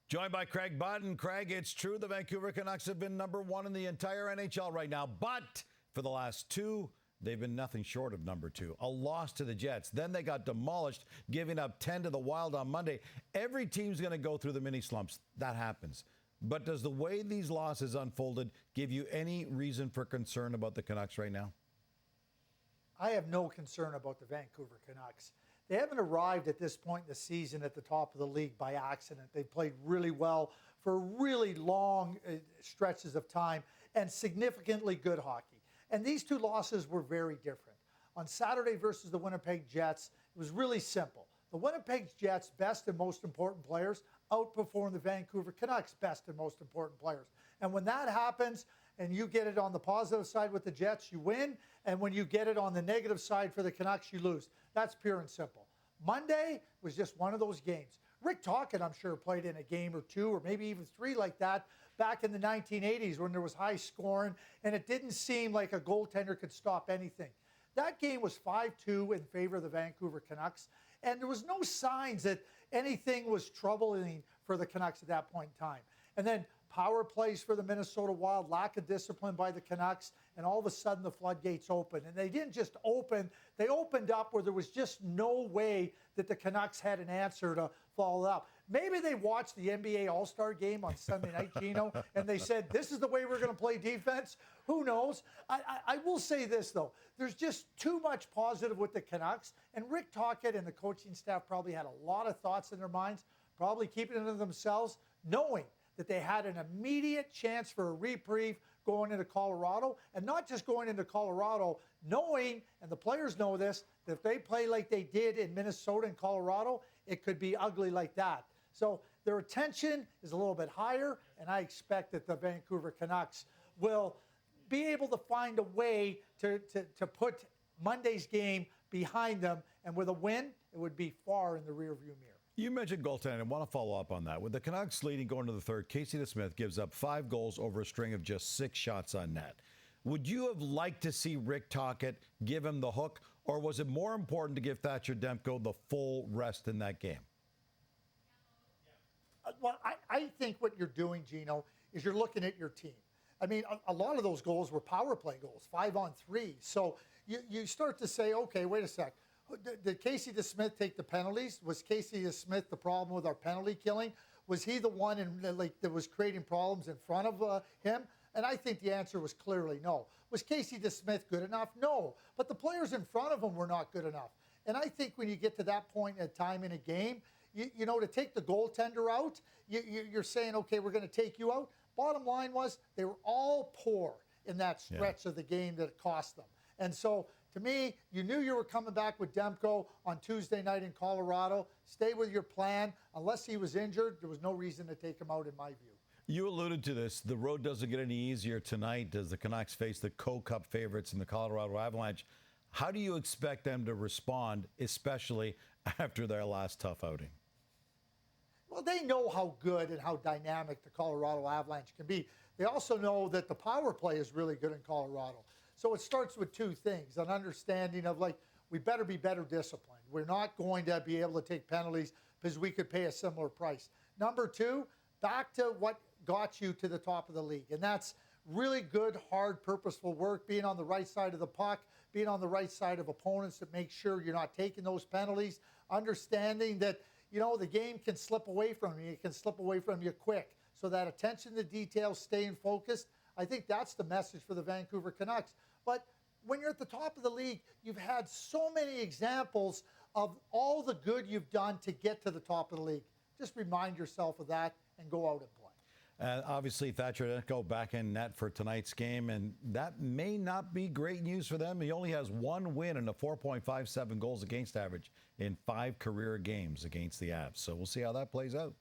Joined by Craig Button. Craig, it's true the Vancouver Canucks have been number one in the entire NHL right now, but for the last two, they've been nothing short of number two. A loss to the Jets. Then they got demolished, giving up 10 to the Wild on Monday. Every team's going to go through the mini slumps. That happens. But does the way these losses unfolded give you any reason for concern about the Canucks right now? I have no concern about the Vancouver Canucks. They haven't arrived at this point in the season at the top of the league by accident. They played really well for really long stretches of time and significantly good hockey. And these two losses were very different. On Saturday versus the Winnipeg Jets, it was really simple. The Winnipeg Jets' best and most important players outperformed the Vancouver Canucks' best and most important players. And when that happens, and you get it on the positive side with the Jets, you win. And when you get it on the negative side for the Canucks, you lose. That's pure and simple. Monday was just one of those games. Rick Tocchet, I'm sure, played in a game or two or maybe even three like that back in the 1980s when there was high scoring and it didn't seem like a goaltender could stop anything. That game was 5-2 in favor of the Vancouver Canucks, and there was no signs that anything was troubling for the Canucks at that point in time. And then power plays for the Minnesota Wild, lack of discipline by the Canucks, and all of a sudden the floodgates open. And they didn't just open, they opened up where there was just no way that the Canucks had an answer to follow up. Maybe they watched the NBA All-Star game on Sunday night, Gino, and they said, this is the way we're going to play defense. Who knows? I will say this, though. There's just too much positive with the Canucks, and Rick Tocchet and the coaching staff probably had a lot of thoughts in their minds, probably keeping it to themselves, knowing that they had an immediate chance for a reprieve going into Colorado, and not just going into Colorado, knowing, and the players know this, that if they play like they did in Minnesota and Colorado, it could be ugly like that. So their attention is a little bit higher, and I expect that the Vancouver Canucks will be able to find a way to put Monday's game behind them, and with a win, it would be far in the rearview mirror. You mentioned goaltending. I want to follow up on that. With the Canucks leading going to the third, Casey DeSmith gives up 5 goals over a string of just 6 shots on net. Would you have liked to see Rick Tocchet give him the hook, or was it more important to give Thatcher Demko the full rest in that game? Well, I think what you're doing, Gino, is you're looking at your team. I mean, a lot of those goals were power play goals, 5-on-3. So you start to say, okay, wait a sec. Did Casey DeSmith take the penalties? Was Casey DeSmith the problem with our penalty killing? Was he the one that was creating problems in front of him? And I think the answer was clearly no. Was Casey DeSmith good enough? No. But the players in front of him were not good enough. And I think when you get to that point in time in a game, you know, to take the goaltender out, you're saying, okay, we're going to take you out. Bottom line was they were all poor in that stretch of the game that it cost them. And so, to me, you knew you were coming back with Demko on Tuesday night in Colorado. Stay with your plan. Unless he was injured, there was no reason to take him out, in my view. You alluded to this. The road doesn't get any easier tonight as the Canucks face the Co-Cup favorites in the Colorado Avalanche. How do you expect them to respond, especially after their last tough outing? Well, they know how good and how dynamic the Colorado Avalanche can be. They also know that the power play is really good in Colorado. So it starts with two things, an understanding of, like, we better be better disciplined. We're not going to be able to take penalties because we could pay a similar price. Number two, back to what got you to the top of the league, and that's really good, hard, purposeful work, being on the right side of the puck, being on the right side of opponents that make sure you're not taking those penalties, understanding that, you know, the game can slip away from you. It can slip away from you quick. So that attention to detail, staying focused, I think that's the message for the Vancouver Canucks. But when you're at the top of the league, you've had so many examples of all the good you've done to get to the top of the league. Just remind yourself of that and go out and play. Obviously, Thatcher Demko back in net for tonight's game, and that may not be great news for them. He only has 1 win and a 4.57 goals against average in 5 career games against the Avs. So we'll see how that plays out.